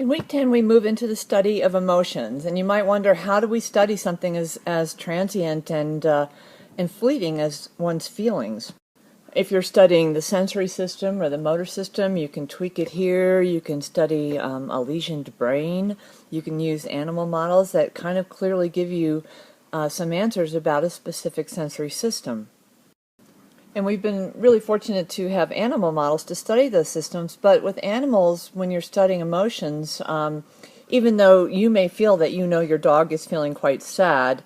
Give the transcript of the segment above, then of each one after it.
In week 10, we move into the study of emotions, and you might wonder, how do we study something as transient and fleeting as one's feelings? If you're studying the sensory system or the motor system, you can tweak it here. You can study a lesioned brain. You can use animal models that kind of clearly give you some answers about a specific sensory system. And we've been really fortunate to have animal models to study those systems. But with animals, when you're studying emotions, even though you may feel that you know your dog is feeling quite sad,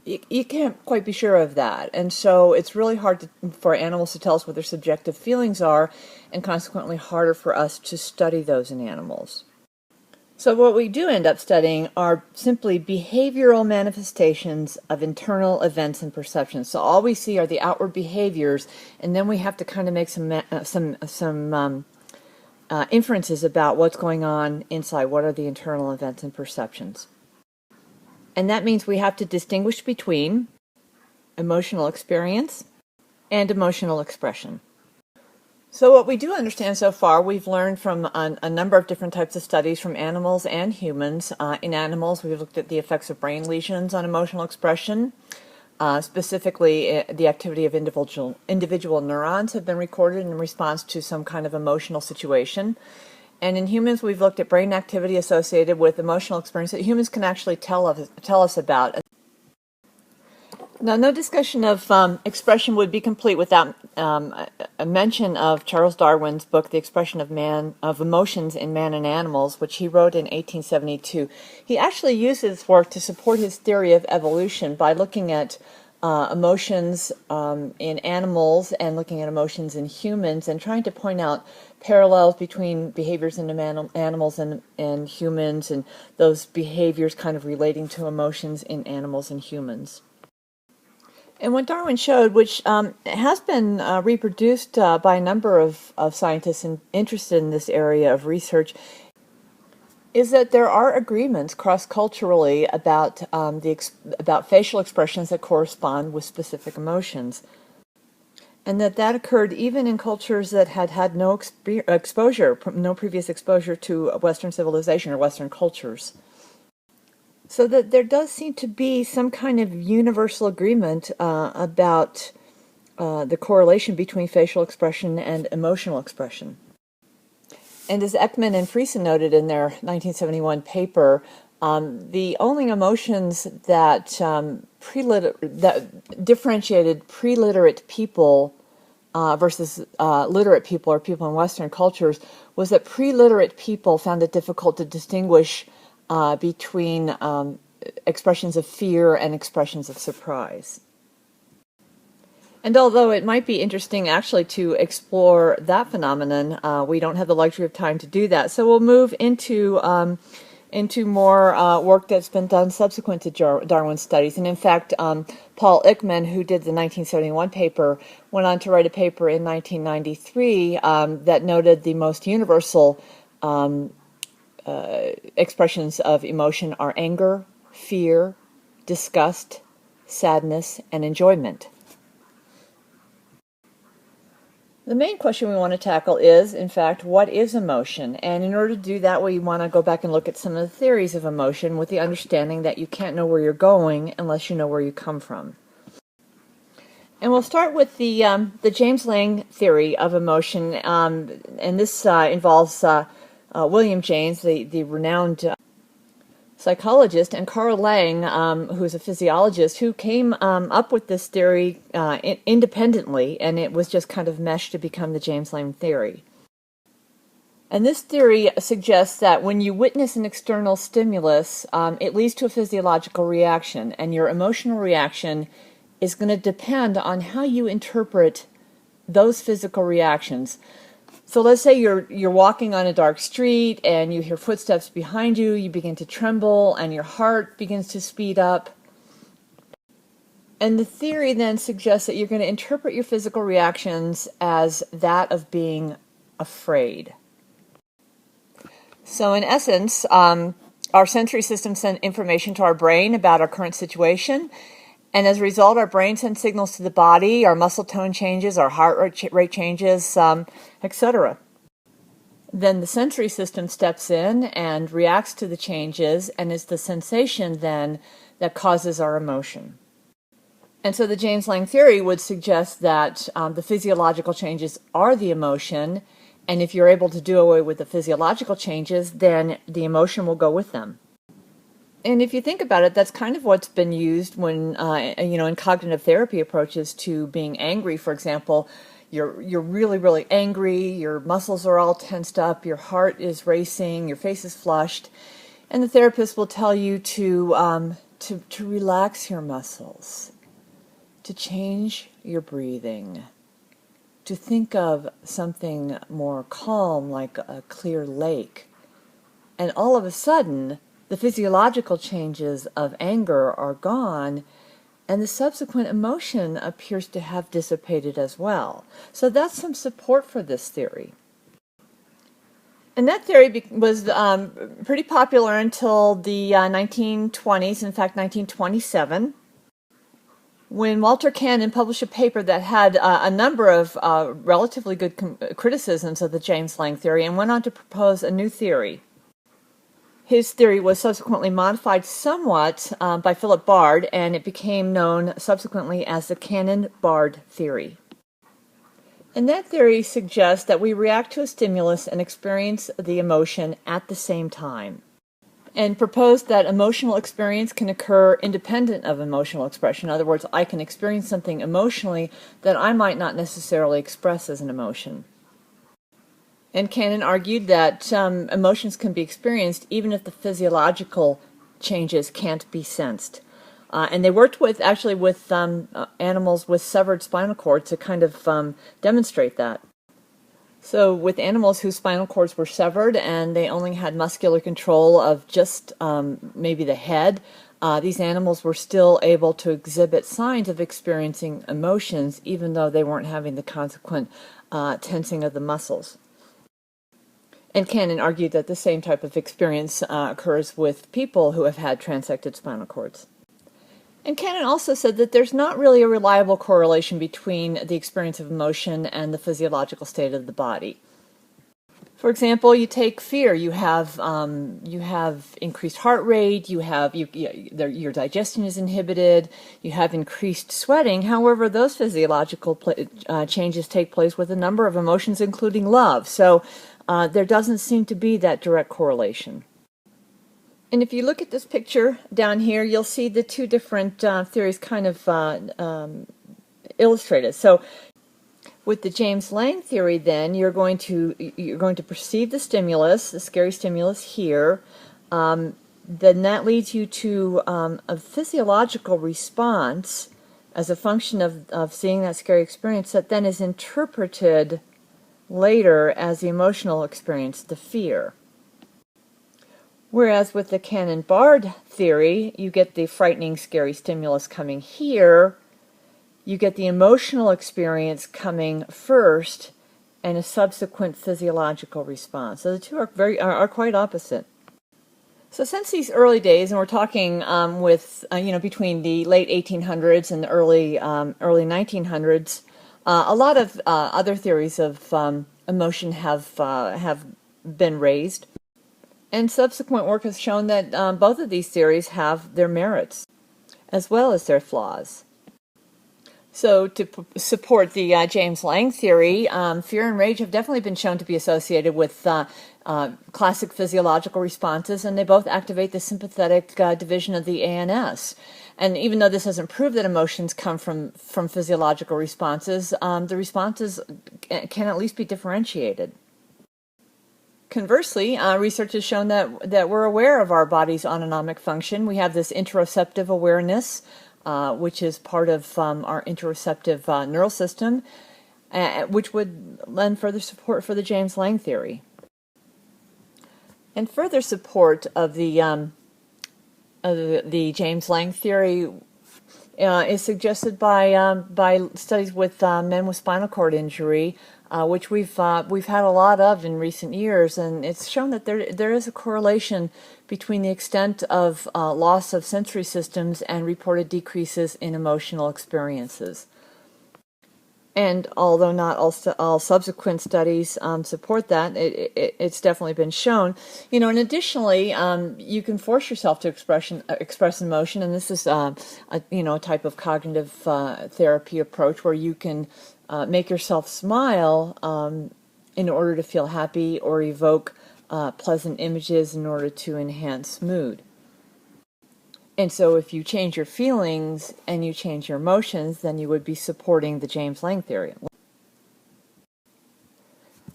you can't quite be sure of that. And so it's really hard for animals to tell us what their subjective feelings are, and consequently harder for us to study those in animals. So what we do end up studying are simply behavioral manifestations of internal events and perceptions. So all we see are the outward behaviors, and then we have to kind of make some inferences about what's going on inside. What are the internal events and perceptions? And that means we have to distinguish between emotional experience and emotional expression. So what we do understand so far, we've learned from a number of different types of studies from animals and humans. In animals, we've looked at the effects of brain lesions on emotional expression. Specifically, the activity of individual neurons have been recorded in response to some kind of emotional situation. And in humans, we've looked at brain activity associated with emotional experience that humans can actually tell us about. Now, no discussion of expression would be complete without a mention of Charles Darwin's book, The Expression of Emotions in Man and Animals, which he wrote in 1872. He actually used this work to support his theory of evolution by looking at emotions in animals and looking at emotions in humans, and trying to point out parallels between behaviors in animals and humans, and those behaviors kind of relating to emotions in animals and humans. And what Darwin showed, which has been reproduced by a number of scientists interested in this area of research, is that there are agreements cross-culturally about facial expressions that correspond with specific emotions, and that occurred even in cultures that had no previous exposure to Western civilization or Western cultures. So that there does seem to be some kind of universal agreement about the correlation between facial expression and emotional expression. And as Ekman and Friesen noted in their 1971 paper, the only emotions that differentiated pre-literate people versus literate people, or people in Western cultures, was that pre-literate people found it difficult to distinguish between expressions of fear and expressions of surprise. And although it might be interesting actually to explore that phenomenon, we don't have the luxury of time to do that. So we'll move into more work that's been done subsequent to Darwin's studies. And in fact, Paul Ekman, who did the 1971 paper, went on to write a paper in 1993 that noted the most universal expressions of emotion are anger, fear, disgust, sadness, and enjoyment. The main question we want to tackle is, in fact, what is emotion? And in order to do that, we want to go back and look at some of the theories of emotion, with the understanding that you can't know where you're going unless you know where you come from. And we'll start with the James Lange theory of emotion, and this involves William James, the renowned psychologist, and Carl Lange, who's a physiologist, who came up with this theory independently, and it was just kind of meshed to become the James Lange theory. And this theory suggests that when you witness an external stimulus, it leads to a physiological reaction, and your emotional reaction is going to depend on how you interpret those physical reactions. So let's say you're walking on a dark street and you hear footsteps behind you, you begin to tremble and your heart begins to speed up. And the theory then suggests that you're going to interpret your physical reactions as that of being afraid. So in essence, our sensory system sends information to our brain about our current situation. And as a result, our brain sends signals to the body, our muscle tone changes, our heart rate changes, etc. Then the sensory system steps in and reacts to the changes, and it's the sensation then that causes our emotion. And so the James Lange theory would suggest that the physiological changes are the emotion, and if you're able to do away with the physiological changes, then the emotion will go with them. And if you think about it, that's kind of what's been used when, in cognitive therapy approaches to being angry, for example. You're really, really angry, your muscles are all tensed up, your heart is racing, your face is flushed, and the therapist will tell you to relax your muscles, to change your breathing, to think of something more calm like a clear lake. And all of a sudden, the physiological changes of anger are gone, and the subsequent emotion appears to have dissipated as well. So that's some support for this theory. And that theory was pretty popular until the 1920s, in fact 1927, when Walter Cannon published a paper that had a number of relatively good criticisms of the James Lange theory and went on to propose a new theory. His theory was subsequently modified somewhat by Philip Bard, and it became known subsequently as the Cannon-Bard theory. And that theory suggests that we react to a stimulus and experience the emotion at the same time, and proposed that emotional experience can occur independent of emotional expression. In other words, I can experience something emotionally that I might not necessarily express as an emotion. And Cannon argued that emotions can be experienced even if the physiological changes can't be sensed. And they worked with animals with severed spinal cords to kind of demonstrate that. So with animals whose spinal cords were severed and they only had muscular control of just maybe the head, these animals were still able to exhibit signs of experiencing emotions even though they weren't having the consequent tensing of the muscles. And Cannon argued that the same type of experience occurs with people who have had transected spinal cords. And Cannon also said that there's not really a reliable correlation between the experience of emotion and the physiological state of the body. For example, you take fear. You have increased heart rate. Your digestion is inhibited. You have increased sweating. However, those physiological changes take place with a number of emotions, including love. So there doesn't seem to be that direct correlation. And if you look at this picture down here, you'll see the two different theories kind of illustrated. So with the James Lange theory, then you're going to perceive the stimulus, the scary stimulus here. Then that leads you to a physiological response as a function of seeing that scary experience that then is interpreted later as the emotional experience, the fear. Whereas with the Cannon-Bard theory, you get the frightening, scary stimulus coming here, you get the emotional experience coming first, and a subsequent physiological response. So the two are quite opposite. So since these early days, and we're talking between the late 1800s and the early 1900s, a lot of other theories of emotion have been raised. And subsequent work has shown that both of these theories have their merits, as well as their flaws. So to support the James Lange theory, fear and rage have definitely been shown to be associated with classic physiological responses, and they both activate the sympathetic division of the ANS. And even though this doesn't prove that emotions come from physiological responses, the responses can at least be differentiated. Conversely, research has shown that we're aware of our body's autonomic function. We have this interoceptive awareness, which is part of our interoceptive neural system, which would lend further support for the James Lange theory. And further support of the James Lange theory is suggested by studies with men with spinal cord injury, which we've had a lot of in recent years, and it's shown that there is a correlation between the extent of loss of sensory systems and reported decreases in emotional experiences. And although not all subsequent studies support that, it's definitely been shown. And additionally, you can force yourself to express emotion, and this is a type of cognitive therapy approach where you can make yourself smile in order to feel happy, or evoke pleasant images in order to enhance mood. And so if you change your feelings and you change your emotions, then you would be supporting the James Lange theory.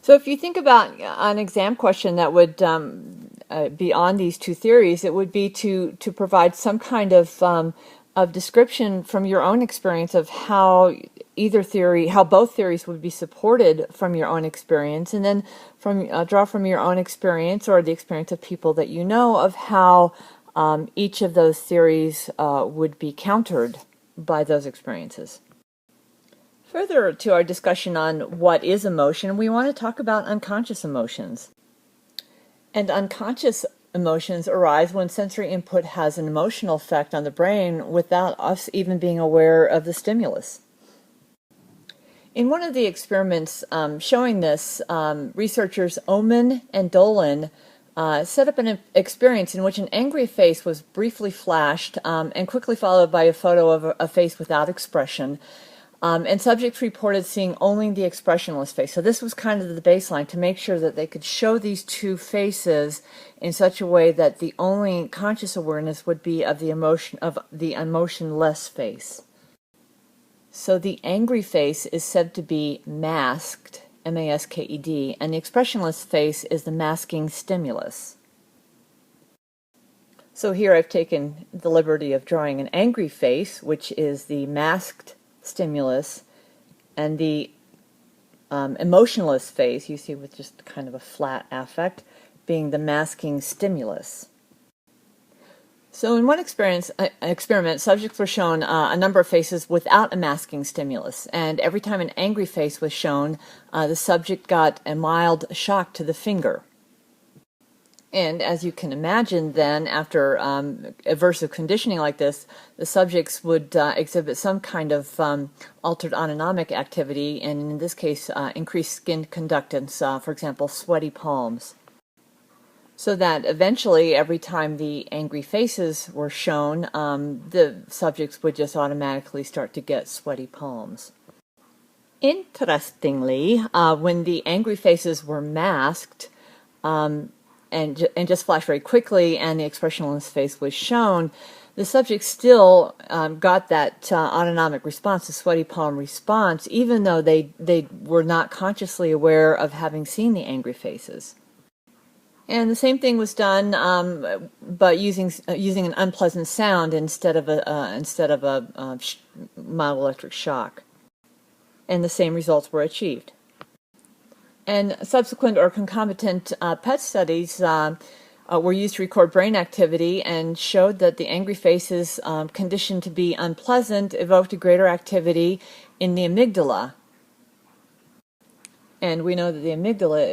So if you think about an exam question that would be on these two theories, it would be to provide some kind of description from your own experience of how both theories would be supported from your own experience, and then draw from your own experience or the experience of people that you know of how each of those theories would be countered by those experiences. Further to our discussion on what is emotion, we want to talk about unconscious emotions. And unconscious emotions arise when sensory input has an emotional effect on the brain without us even being aware of the stimulus. In one of the experiments showing this, researchers Oman and Dolan set up an experience in which an angry face was briefly flashed and quickly followed by a photo of a face without expression. And subjects reported seeing only the expressionless face. So this was kind of the baseline to make sure that they could show these two faces in such a way that the only conscious awareness would be of the emotionless face. So the angry face is said to be masked, M-A-S-K-E-D, and the expressionless face is the masking stimulus. So here I've taken the liberty of drawing an angry face, which is the masked stimulus, and the emotionless face, you see with just kind of a flat affect, being the masking stimulus. So in one experiment, subjects were shown a number of faces without a masking stimulus, and every time an angry face was shown, the subject got a mild shock to the finger. And as you can imagine, then, after aversive conditioning like this, the subjects would exhibit some kind of altered autonomic activity, and in this case, increased skin conductance, for example, sweaty palms. So that eventually, every time the angry faces were shown, the subjects would just automatically start to get sweaty palms. Interestingly, when the angry faces were masked, and just flashed very quickly, and the expressionless face was shown, the subject still got that autonomic response, the sweaty palm response, even though they were not consciously aware of having seen the angry faces. And the same thing was done, but using an unpleasant sound instead of a mild electric shock, and the same results were achieved. And subsequent or concomitant PET studies were used to record brain activity and showed that the angry faces, conditioned to be unpleasant, evoked a greater activity in the amygdala. And we know that the amygdala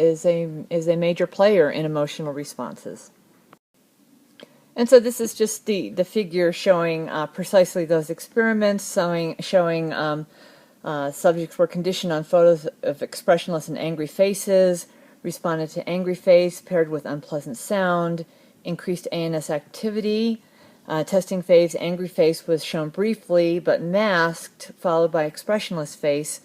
is a major player in emotional responses. And so this is just the figure showing precisely those experiments, showing subjects were conditioned on photos of expressionless and angry faces, responded to angry face paired with unpleasant sound, increased ANS activity. Testing phase, angry face was shown briefly but masked, followed by expressionless face.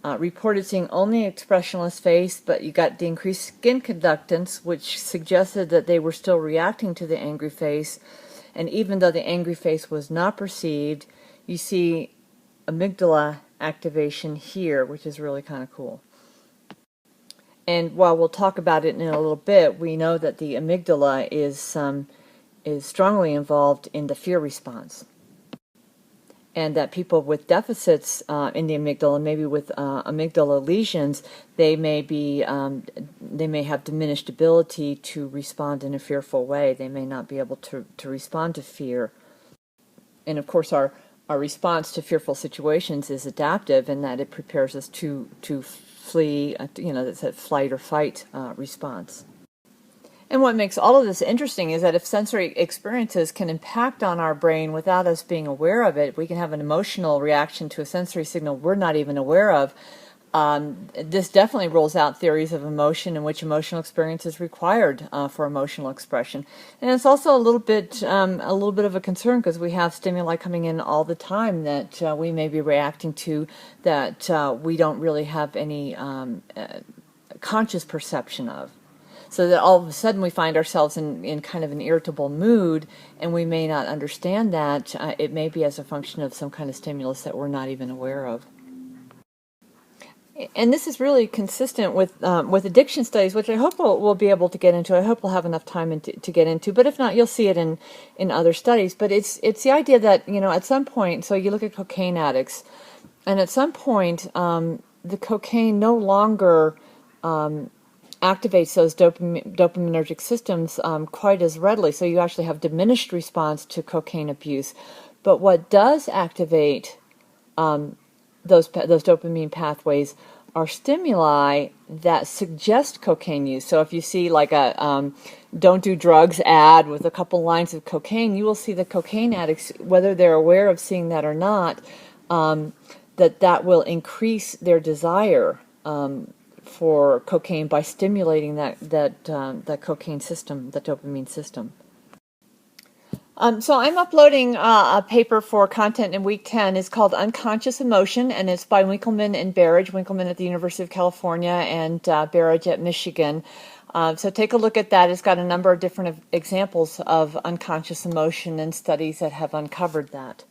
Reported seeing only expressionless face, but you got the increased skin conductance, which suggested that they were still reacting to the angry face. And even though the angry face was not perceived, you see amygdala activation here, which is really kind of cool. And while we'll talk about it in a little bit, we know that the amygdala is strongly involved in the fear response. And that people with deficits in the amygdala, maybe with amygdala lesions, they may have diminished ability to respond in a fearful way. They may not be able to respond to fear. And of course, our response to fearful situations is adaptive in that it prepares us to flee. That's a flight or fight response. And what makes all of this interesting is that if sensory experiences can impact on our brain without us being aware of it, we can have an emotional reaction to a sensory signal we're not even aware of. This definitely rules out theories of emotion in which emotional experience is required for emotional expression. And it's also a little bit of a concern because we have stimuli coming in all the time that we may be reacting to that we don't really have any conscious perception of. So that all of a sudden we find ourselves in kind of an irritable mood, and we may not understand that. It may be as a function of some kind of stimulus that we're not even aware of. And this is really consistent with addiction studies, which I hope we'll be able to get into. I hope we'll have enough time to get into. But if not, you'll see it in other studies. But it's the idea that, at some point, so you look at cocaine addicts, and at some point, the cocaine no longer activates those dopaminergic systems quite as readily. So you actually have diminished response to cocaine abuse. But what does activate those dopamine pathways are stimuli that suggest cocaine use. So if you see like a don't do drugs ad with a couple lines of cocaine, you will see the cocaine addicts, whether they're aware of seeing that or not, that will increase their desire for cocaine by stimulating that cocaine system, the dopamine system. So I'm uploading a paper for content in week 10. It's called Unconscious Emotion, and it's by Winkleman and Barrage. Winkleman at the University of California and Barrage at Michigan. So take a look at that. It's got a number of different examples of unconscious emotion and studies that have uncovered that.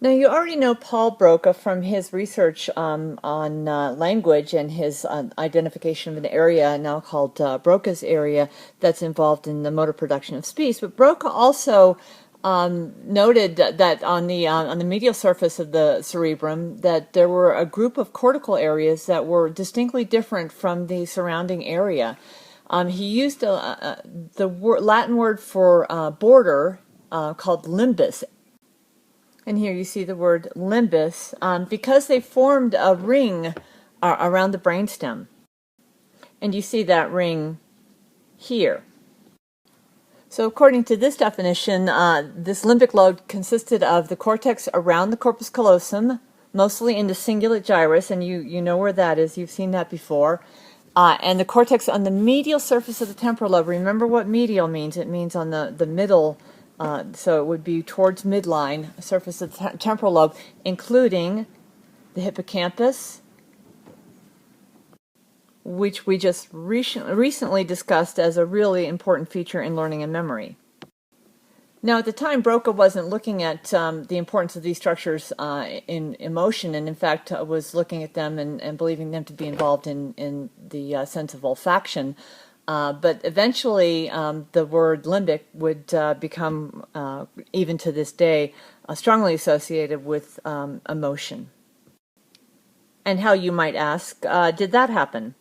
Now, you already know Paul Broca from his research on language and his identification of an area now called Broca's area that's involved in the motor production of speech. But Broca also noted that on the medial surface of the cerebrum that there were a group of cortical areas that were distinctly different from the surrounding area. He used the Latin word for border called limbus. And here you see the word limbus, because they formed a ring around the brainstem. And you see that ring here. So according to this definition, this limbic lobe consisted of the cortex around the corpus callosum, mostly in the cingulate gyrus, and you know where that is, you've seen that before, and the cortex on the medial surface of the temporal lobe. Remember what medial means. It means on the middle. So it would be towards midline, surface of the temporal lobe, including the hippocampus, which we just recently discussed as a really important feature in learning and memory. Now, at the time, Broca wasn't looking at the importance of these structures in emotion, and in fact was looking at them and believing them to be involved in the sense of olfaction. But eventually, the word limbic would become, even to this day, strongly associated with emotion. And how, you might ask, did that happen?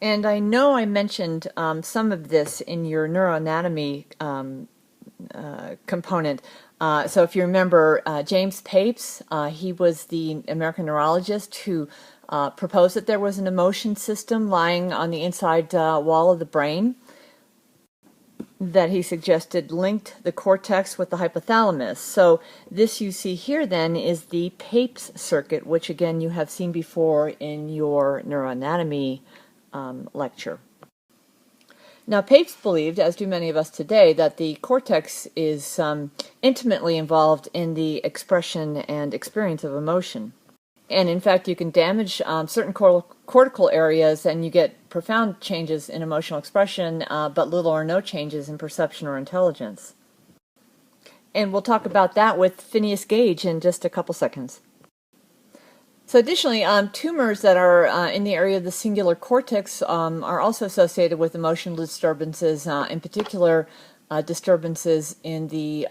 And I know I mentioned some of this in your neuroanatomy component. So if you remember, James Papes, he was the American neurologist who proposed that there was an emotion system lying on the inside wall of the brain that he suggested linked the cortex with the hypothalamus. So this you see here then is the Papes circuit, which again you have seen before in your neuroanatomy lecture. Now, Papes believed, as do many of us today, that the cortex is intimately involved in the expression and experience of emotion. And in fact, you can damage certain cortical areas and you get profound changes in emotional expression, but little or no changes in perception or intelligence. And we'll talk about that with Phineas Gage in just a couple seconds. So additionally, tumors that are in the area of the cingulate cortex are also associated with emotional disturbances, in particular disturbances in the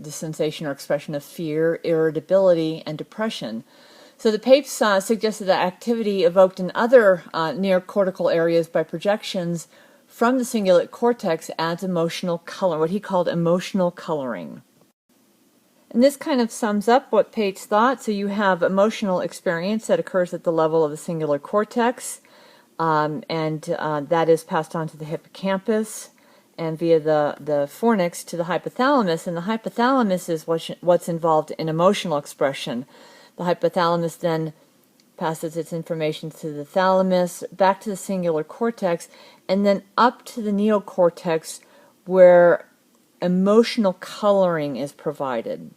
sensation or expression of fear, irritability, and depression. So the Papes suggested that activity evoked in other near cortical areas by projections from the cingulate cortex adds emotional color, what he called emotional coloring. And this kind of sums up what Papes thought. So you have emotional experience that occurs at the level of the cingulate cortex. that is passed on to the hippocampus and via the fornix to the hypothalamus, and the hypothalamus is what's involved in emotional expression. The hypothalamus then passes its information to the thalamus, back to the cingulate cortex, and then up to the neocortex where emotional coloring is provided.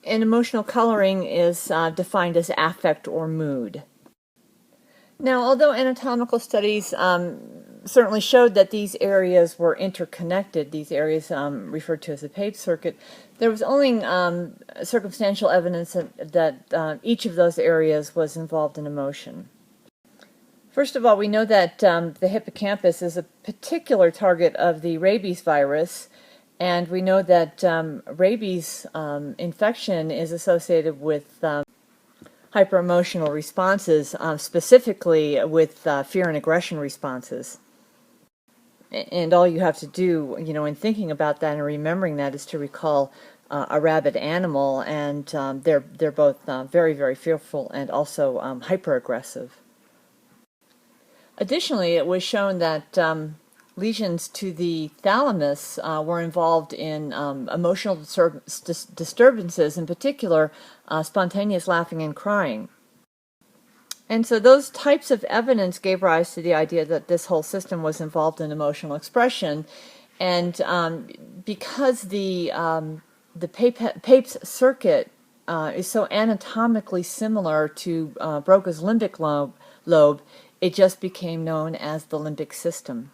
And emotional coloring is defined as affect or mood. Now, although anatomical studies certainly showed that these areas were interconnected, these areas referred to as the Pepys circuit, there was only circumstantial evidence that each of those areas was involved in emotion. First of all, we know that the hippocampus is a particular target of the rabies virus, and we know that rabies infection is associated with hyper-emotional responses, specifically with fear and aggression responses. And all you have to do, in thinking about that and remembering that, is to recall a rabid animal, and they're both very, very fearful and also hyper-aggressive. Additionally, it was shown that lesions to the thalamus were involved in emotional disturbances, in particular spontaneous laughing and crying. And so those types of evidence gave rise to the idea that this whole system was involved in emotional expression. And because the Pepys circuit is so anatomically similar to Broca's limbic lobe, it just became known as the limbic system.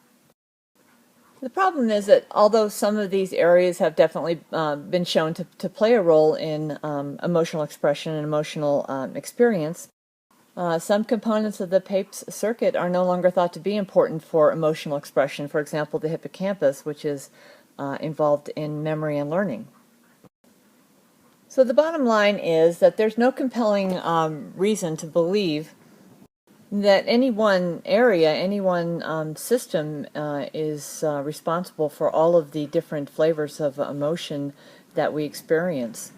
The problem is that although some of these areas have definitely been shown to play a role in emotional expression and emotional experience, some components of the Pepys circuit are no longer thought to be important for emotional expression. For example, the hippocampus, which is involved in memory and learning. So the bottom line is that there's no compelling reason to believe that any one area, any one system is responsible for all of the different flavors of emotion that we experience.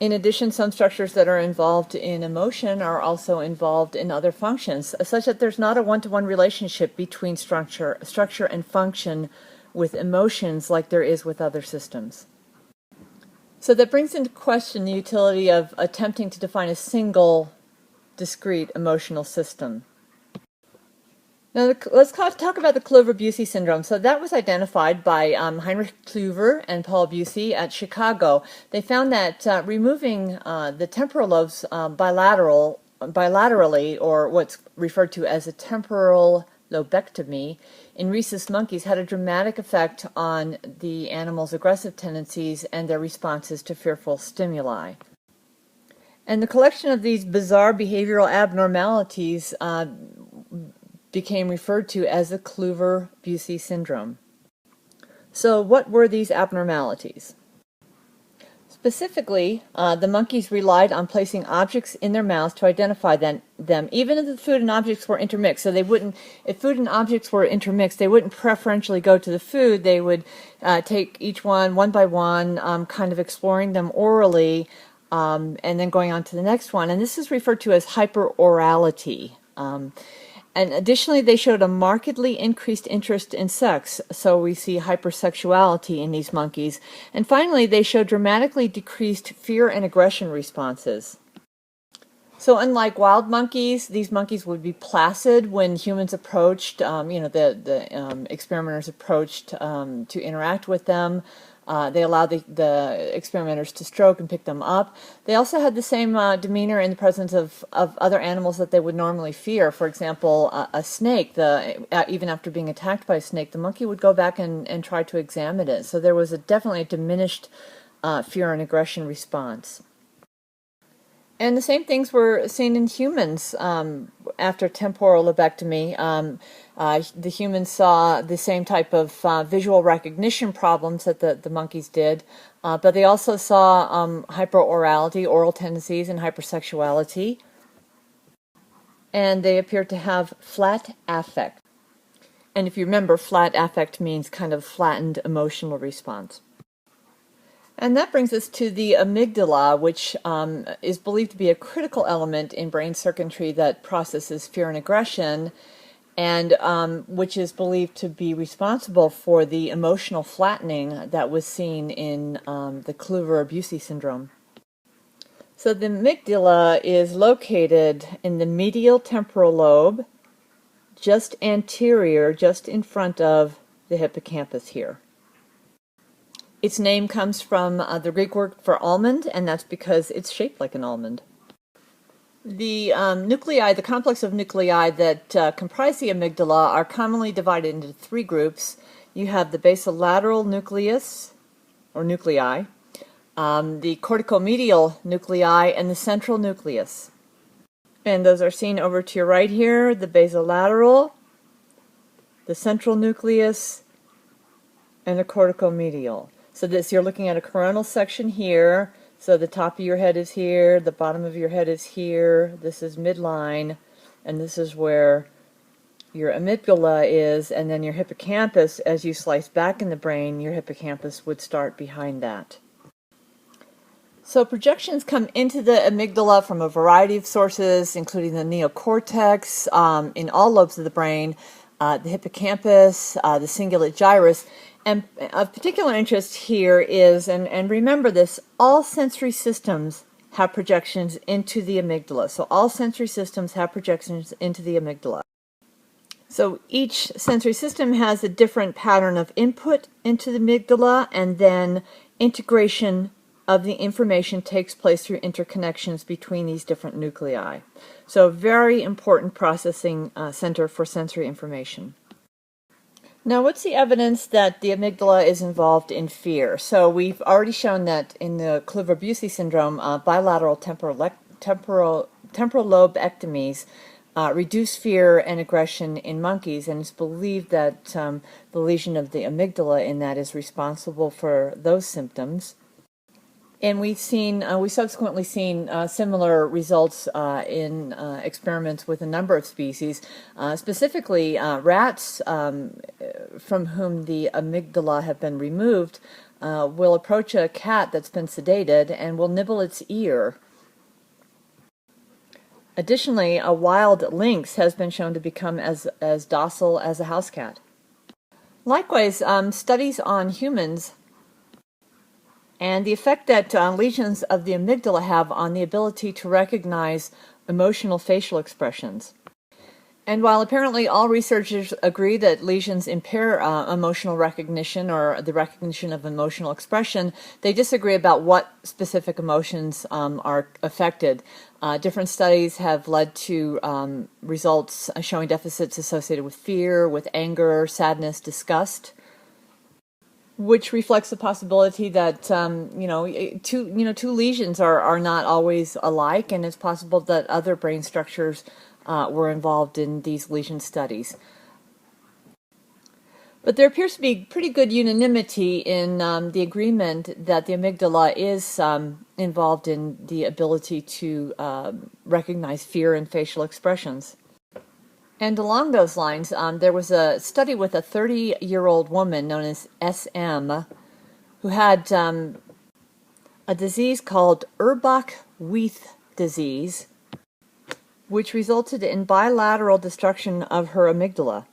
In addition, some structures that are involved in emotion are also involved in other functions, such that there's not a one-to-one relationship between structure and function with emotions like there is with other systems. So that brings into question the utility of attempting to define a single discrete emotional system. Now let's talk about the Kluver-Bucy syndrome. So that was identified by Heinrich Kluver and Paul Bucy at Chicago. They found that removing the temporal lobes bilaterally, or what's referred to as a temporal lobectomy, in rhesus monkeys had a dramatic effect on the animal's aggressive tendencies and their responses to fearful stimuli. And the collection of these bizarre behavioral abnormalities became referred to as the Kluver-Bucy syndrome. So what were these abnormalities? Specifically, the monkeys relied on placing objects in their mouths to identify them, even if the food and objects were intermixed. So they wouldn't, if food and objects were intermixed, they wouldn't preferentially go to the food. They would take each one by one, kind of exploring them orally, and then going on to the next one. And this is referred to as hyperorality. And additionally, they showed a markedly increased interest in sex. So we see hypersexuality in these monkeys. And finally, they showed dramatically decreased fear and aggression responses. So unlike wild monkeys, these monkeys would be placid when humans approached, the experimenters approached to interact with them. They allowed the experimenters to stroke and pick them up. They also had the same demeanor in the presence of other animals that they would normally fear. For example, a snake, even after being attacked by a snake, the monkey would go back and try to examine it. So there was definitely a diminished fear and aggression response. And the same things were seen in humans after temporal lobectomy. The humans saw the same type of visual recognition problems that the monkeys did, but they also saw hyperorality, oral tendencies, and hypersexuality. And they appeared to have flat affect. And if you remember, flat affect means kind of flattened emotional response. And that brings us to the amygdala, which is believed to be a critical element in brain circuitry that processes fear and aggression, and which is believed to be responsible for the emotional flattening that was seen in the Kluver-Bucy syndrome. So the amygdala is located in the medial temporal lobe, just anterior, just in front of the hippocampus here. Its name comes from the Greek word for almond, and that's because it's shaped like an almond. The nuclei, the complex of nuclei that comprise the amygdala, are commonly divided into three groups. You have the basolateral nucleus, or nuclei, the corticomedial nuclei, and the central nucleus. And those are seen over to your right here, the basolateral, the central nucleus, and the corticomedial. So you're looking at a coronal section here. So the top of your head is here, the bottom of your head is here, this is midline, and this is where your amygdala is, and then your hippocampus, as you slice back in the brain, your hippocampus would start behind that. So projections come into the amygdala from a variety of sources, including the neocortex, in all lobes of the brain, the hippocampus, the cingulate gyrus. And of particular interest here is, and remember this, all sensory systems have projections into the amygdala. So all sensory systems have projections into the amygdala. So each sensory system has a different pattern of input into the amygdala, and then integration of the information takes place through interconnections between these different nuclei. So a very important processing center for sensory information. Now, what's the evidence that the amygdala is involved in fear? So we've already shown that in the Kluver-Bucy syndrome, bilateral temporal lobectomies reduce fear and aggression in monkeys, and it's believed that the lesion of the amygdala in that is responsible for those symptoms. And we've subsequently seen similar results in experiments with a number of species, specifically rats from whom the amygdala have been removed will approach a cat that's been sedated and will nibble its ear. Additionally, a wild lynx has been shown to become as docile as a house cat. Likewise, studies on humans and the effect that lesions of the amygdala have on the ability to recognize emotional facial expressions. And while apparently all researchers agree that lesions impair emotional recognition or the recognition of emotional expression, they disagree about what specific emotions are affected. Different studies have led to results showing deficits associated with fear, with anger, sadness, disgust, which reflects the possibility that two lesions are not always alike, and it's possible that other brain structures were involved in these lesion studies. But there appears to be pretty good unanimity in the agreement that the amygdala is involved in the ability to recognize fear and facial expressions. And along those lines, there was a study with a 30-year-old woman known as SM who had a disease called Urbach-Wiethe disease, which resulted in bilateral destruction of her amygdala.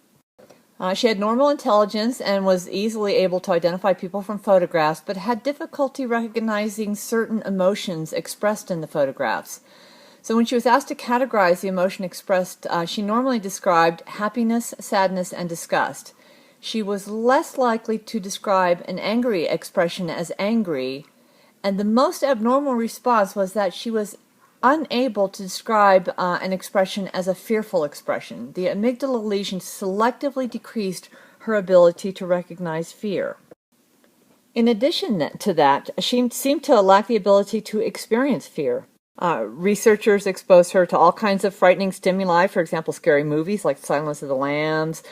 She had normal intelligence and was easily able to identify people from photographs, but had difficulty recognizing certain emotions expressed in the photographs. So when she was asked to categorize the emotion expressed, she normally described happiness, sadness, and disgust. She was less likely to describe an angry expression as angry, and the most abnormal response was that she was unable to describe an expression as a fearful expression. The amygdala lesion selectively decreased her ability to recognize fear. In addition to that, she seemed to lack the ability to experience fear. Researchers exposed her to all kinds of frightening stimuli, for example, scary movies like Silence of the Lambs.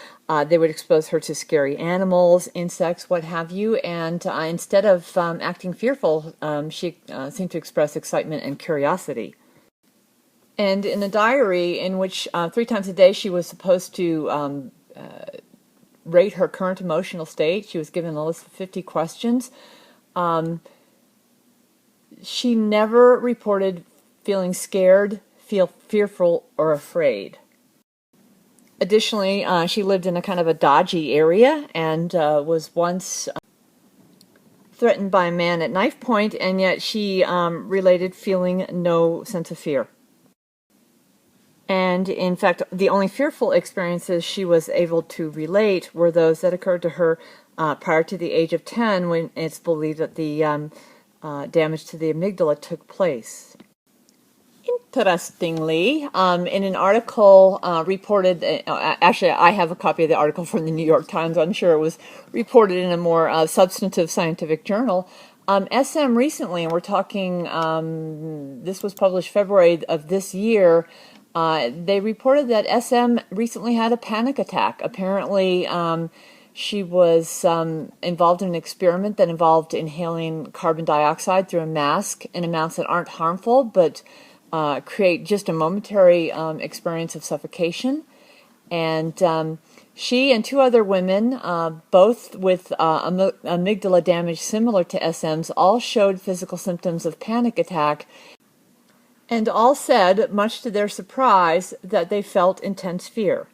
They would expose her to scary animals, insects, what have you, and instead of acting fearful, she seemed to express excitement and curiosity. And in a diary in which 3 times a day she was supposed to rate her current emotional state, she was given a list of 50 questions. she never reported feeling scared, fearful, or afraid. Additionally, she lived in a kind of a dodgy area and was once threatened by a man at knife point, and yet she related feeling no sense of fear. And in fact, the only fearful experiences she was able to relate were those that occurred to her prior to the age of 10, when it's believed that the damage to the amygdala took place. Interestingly, in an article reported, actually I have a copy of the article from the New York Times, I'm sure it was reported in a more substantive scientific journal, SM recently, and we're talking, this was published February of this year, they reported that SM recently had a panic attack. Apparently, she was involved in an experiment that involved inhaling carbon dioxide through a mask in amounts that aren't harmful, but create just a momentary experience of suffocation. And she and two other women, both with amygdala damage similar to SM's, all showed physical symptoms of panic attack, and all said, much to their surprise, that they felt intense fear.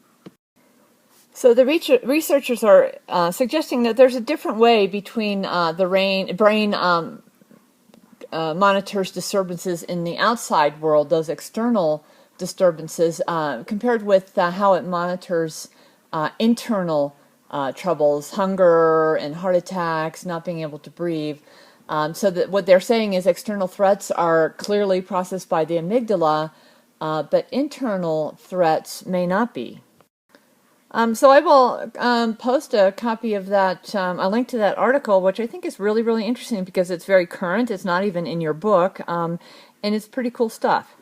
So the researchers are suggesting that there's a different way between the brain monitors disturbances in the outside world, those external disturbances, compared with how it monitors internal troubles, hunger and heart attacks, not being able to breathe. So that what they're saying is external threats are clearly processed by the amygdala, but internal threats may not be. So I will post a copy of that, a link to that article, which I think is really, really interesting because it's very current. It's not even in your book, and it's pretty cool stuff.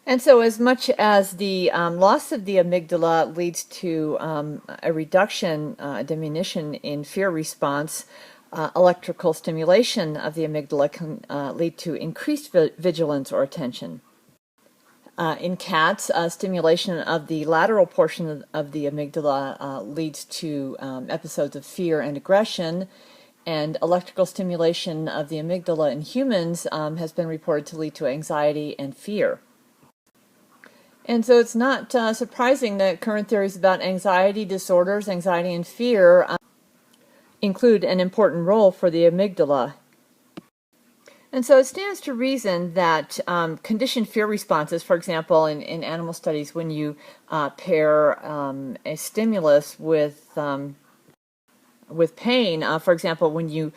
And so as much as the loss of the amygdala leads to a reduction, a diminution in fear response, electrical stimulation of the amygdala can lead to increased vigilance or attention. In cats, stimulation of the lateral portion of the amygdala leads to episodes of fear and aggression, and electrical stimulation of the amygdala in humans has been reported to lead to anxiety and fear. And so it's not surprising that current theories about anxiety disorders, anxiety and fear, include an important role for the amygdala. And so it stands to reason that conditioned fear responses, for example, in animal studies, when you pair a stimulus with pain, for example, when you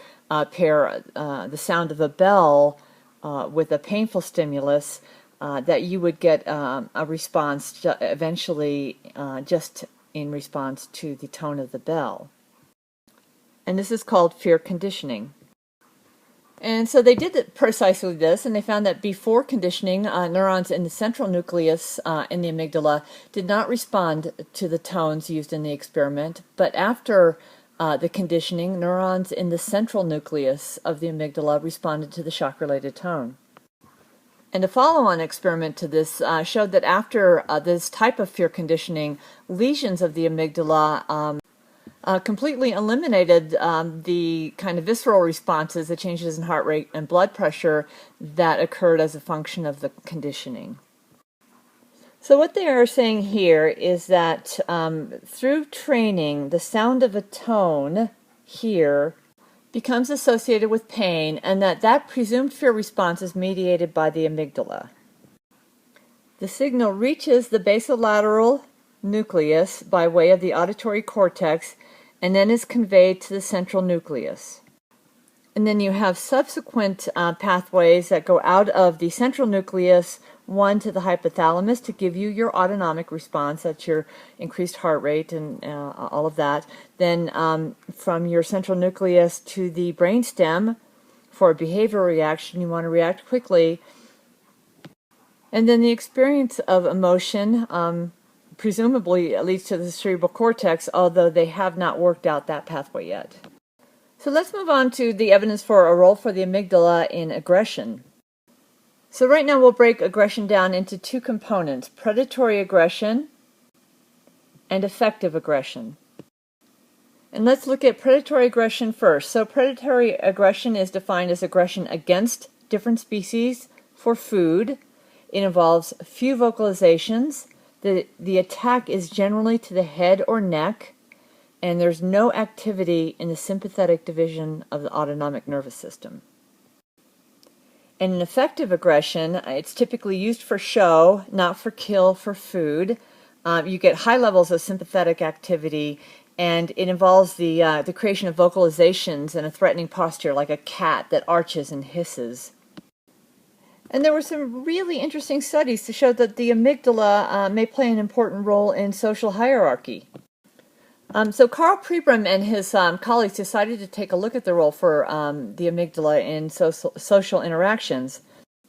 pair the sound of a bell with a painful stimulus, that you would get a response eventually just in response to the tone of the bell. And this is called fear conditioning. And so they did precisely this, and they found that before conditioning, neurons in the central nucleus in the amygdala did not respond to the tones used in the experiment, but after the conditioning, neurons in the central nucleus of the amygdala responded to the shock-related tone. And a follow-on experiment to this showed that after this type of fear conditioning, lesions of the amygdala completely eliminated the kind of visceral responses, the changes in heart rate and blood pressure that occurred as a function of the conditioning. So what they are saying here is that through training, the sound of a tone here becomes associated with pain, and that presumed fear response is mediated by the amygdala. The signal reaches the basolateral nucleus by way of the auditory cortex and then is conveyed to the central nucleus. And then you have subsequent pathways that go out of the central nucleus, one to the hypothalamus to give you your autonomic response, that's your increased heart rate and all of that. Then from your central nucleus to the brainstem for a behavioral reaction, you want to react quickly. And then the experience of emotion presumably leads to the cerebral cortex, although they have not worked out that pathway yet. So let's move on to the evidence for a role for the amygdala in aggression. So right now we'll break aggression down into two components, predatory aggression and effective aggression. And let's look at predatory aggression first. So predatory aggression is defined as aggression against different species for food. It involves few vocalizations. The attack is generally to the head or neck, and there's no activity in the sympathetic division of the autonomic nervous system. And in effective aggression, it's typically used for show, not for kill, for food. You get high levels of sympathetic activity, and it involves the creation of vocalizations and a threatening posture, like a cat that arches and hisses. And there were some really interesting studies to show that the amygdala may play an important role in social hierarchy. So Carl Pribram and his colleagues decided to take a look at the role for the amygdala in social interactions.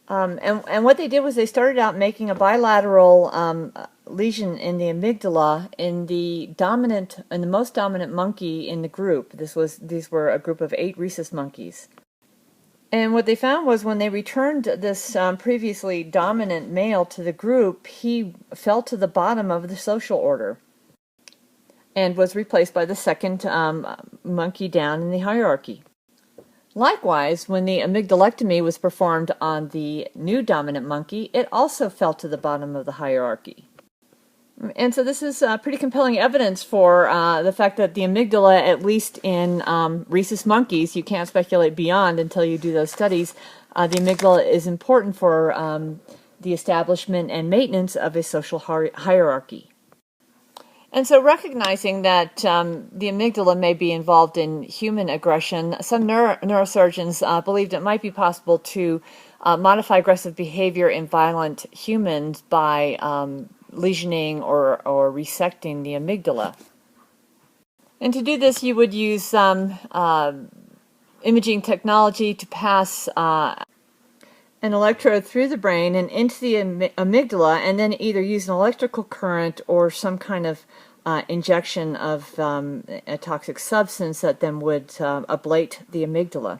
And what they did was they started out making a bilateral lesion in the amygdala in the most dominant monkey in the group. These were a group of 8 rhesus monkeys. And what they found was when they returned this previously dominant male to the group, he fell to the bottom of the social order and was replaced by the second monkey down in the hierarchy. Likewise, when the amygdalectomy was performed on the new dominant monkey, it also fell to the bottom of the hierarchy. And so this is pretty compelling evidence for the fact that the amygdala, at least in rhesus monkeys, you can't speculate beyond until you do those studies, the amygdala is important for the establishment and maintenance of a social hierarchy. And so recognizing that the amygdala may be involved in human aggression, some neurosurgeons believed it might be possible to modify aggressive behavior in violent humans by lesioning or resecting the amygdala. And to do this, you would use imaging technology to pass an electrode through the brain and into the amygdala, and then either use an electrical current or some kind of injection of a toxic substance that then would ablate the amygdala.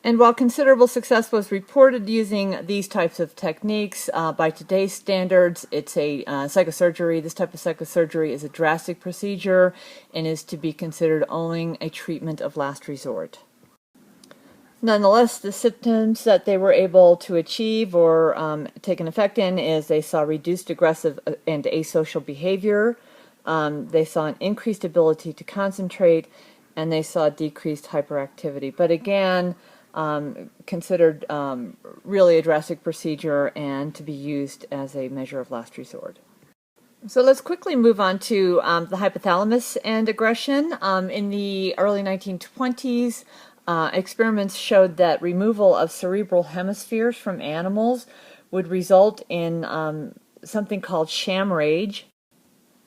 And while considerable success was reported using these types of techniques, by today's standards, it's a psychosurgery. This type of psychosurgery is a drastic procedure and is to be considered only a treatment of last resort. Nonetheless, the symptoms that they were able to achieve or take an effect in is they saw reduced aggressive and asocial behavior, they saw an increased ability to concentrate, and they saw decreased hyperactivity. But again, considered really a drastic procedure and to be used as a measure of last resort. So let's quickly move on to the hypothalamus and aggression. In the early 1920s, experiments showed that removal of cerebral hemispheres from animals would result in something called sham rage.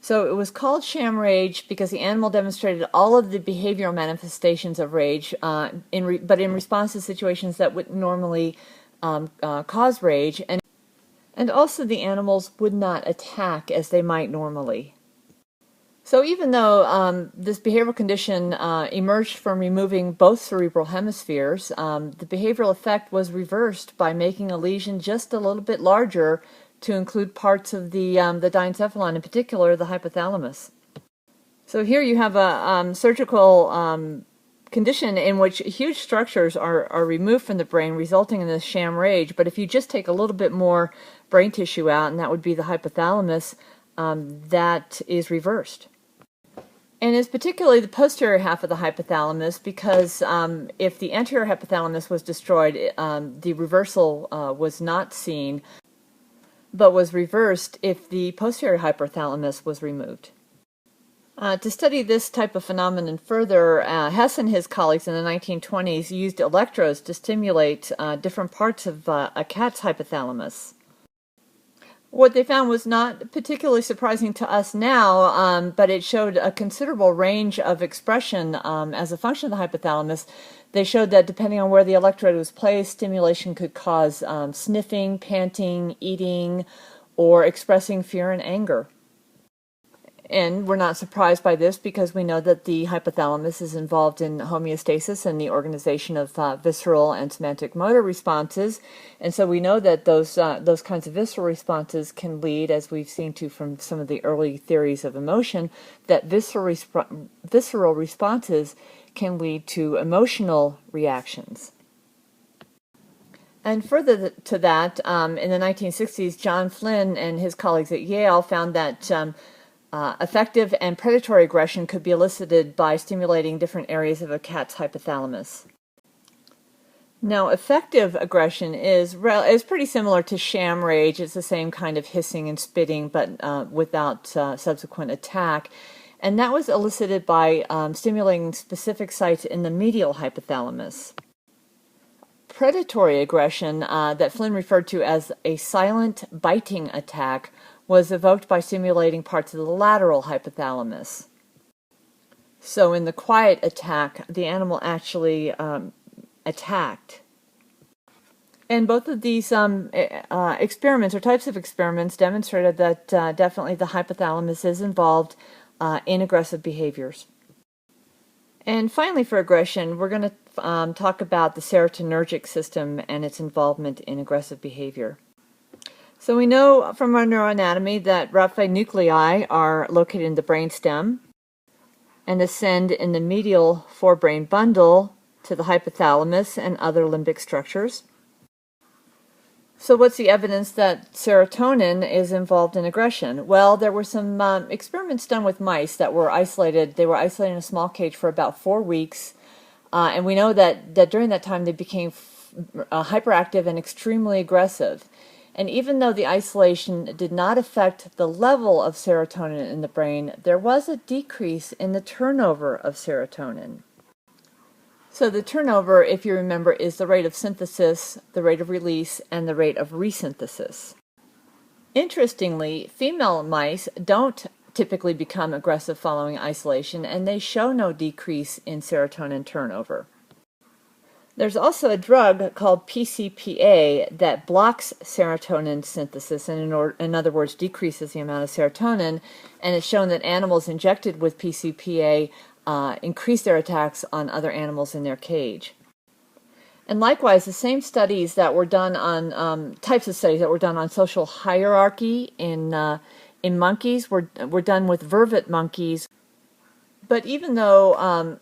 So it was called sham rage because the animal demonstrated all of the behavioral manifestations of rage, but in response to situations that would normally cause rage, and also the animals would not attack as they might normally. So even though this behavioral condition emerged from removing both cerebral hemispheres, the behavioral effect was reversed by making a lesion just a little bit larger to include parts of the diencephalon, in particular the hypothalamus. So here you have a surgical condition in which huge structures are removed from the brain, resulting in this sham rage. But if you just take a little bit more brain tissue out, and that would be the hypothalamus, that is reversed. And it's particularly the posterior half of the hypothalamus because if the anterior hypothalamus was destroyed, the reversal was not seen, but was reversed if the posterior hypothalamus was removed. To study this type of phenomenon further, Hess and his colleagues in the 1920s used electrodes to stimulate different parts of a cat's hypothalamus. What they found was not particularly surprising to us now, but it showed a considerable range of expression as a function of the hypothalamus. They showed that depending on where the electrode was placed, stimulation could cause sniffing, panting, eating, or expressing fear and anger. And we're not surprised by this because we know that the hypothalamus is involved in homeostasis and the organization of visceral and somatic motor responses. And so we know that those kinds of visceral responses can lead, as we've seen to from some of the early theories of emotion, that visceral responses can lead to emotional reactions. And further to that, in the 1960s, John Flynn and his colleagues at Yale found that effective and predatory aggression could be elicited by stimulating different areas of a cat's hypothalamus. Now, effective aggression is pretty similar to sham rage. It's the same kind of hissing and spitting, but without subsequent attack. And that was elicited by stimulating specific sites in the medial hypothalamus. Predatory aggression, that Flynn referred to as a silent biting attack, was evoked by stimulating parts of the lateral hypothalamus. So in the quiet attack, the animal actually attacked. And both of these experiments or types of experiments demonstrated that definitely the hypothalamus is involved in aggressive behaviors. And finally, for aggression, we're going to talk about the serotonergic system and its involvement in aggressive behavior. So we know from our neuroanatomy that raphe nuclei are located in the brainstem and ascend in the medial forebrain bundle to the hypothalamus and other limbic structures. So what's the evidence that serotonin is involved in aggression? Well, there were some experiments done with mice that were isolated. They were isolated in a small cage for about 4 weeks. And we know that during that time they became hyperactive and extremely aggressive. And even though the isolation did not affect the level of serotonin in the brain, there was a decrease in the turnover of serotonin. So the turnover, if you remember, is the rate of synthesis, the rate of release, and the rate of resynthesis. Interestingly, female mice don't typically become aggressive following isolation, and they show no decrease in serotonin turnover. There's also a drug called PCPA that blocks serotonin synthesis and in other words decreases the amount of serotonin, and it's shown that animals injected with PCPA increase their attacks on other animals in their cage. And likewise, the same studies that were done on types of studies that were done on social hierarchy in monkeys were done with vervet monkeys. But even though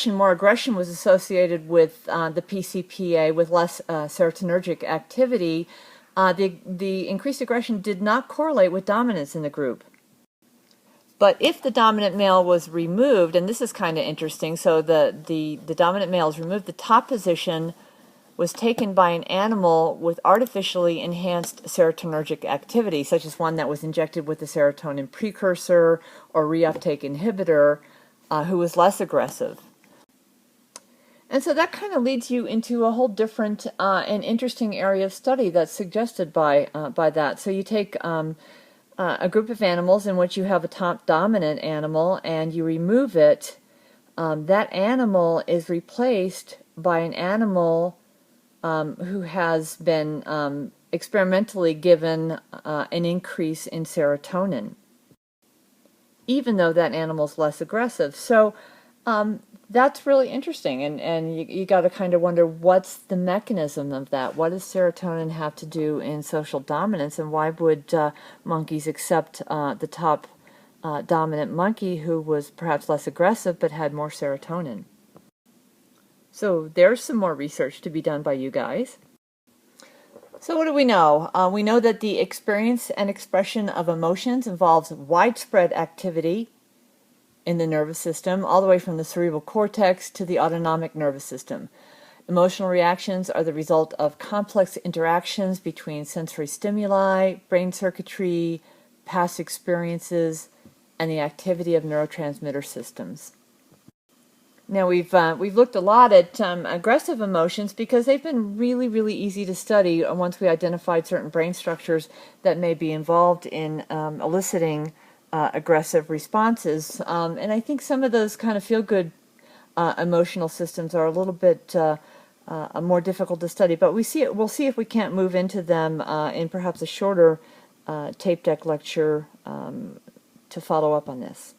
more aggression was associated with the PCPA with less serotonergic activity, the increased aggression did not correlate with dominance in the group. But if the dominant male was removed, and this is kind of interesting, so the dominant male is removed, the top position was taken by an animal with artificially enhanced serotonergic activity, such as one that was injected with a serotonin precursor or reuptake inhibitor, who was less aggressive. And so that kind of leads you into a whole different and interesting area of study that's suggested by that. So you take a group of animals in which you have a top dominant animal and you remove it, that animal is replaced by an animal who has been experimentally given an increase in serotonin, even though that animal's less aggressive. So that's really interesting, and you got to kind of wonder what's the mechanism of that. What does serotonin have to do in social dominance, and why would monkeys accept the top dominant monkey who was perhaps less aggressive but had more serotonin? So there's some more research to be done by you guys. So what do we know? We know that the experience and expression of emotions involves widespread activity in the nervous system, all the way from the cerebral cortex to the autonomic nervous system. Emotional reactions are the result of complex interactions between sensory stimuli, brain circuitry, past experiences, and the activity of neurotransmitter systems. Now we've looked a lot at aggressive emotions because they've been really, really easy to study once we identified certain brain structures that may be involved in eliciting aggressive responses. And I think some of those kind of feel-good emotional systems are a little bit more difficult to study. But we'll see if we can't move into them in perhaps a shorter tape deck lecture to follow up on this.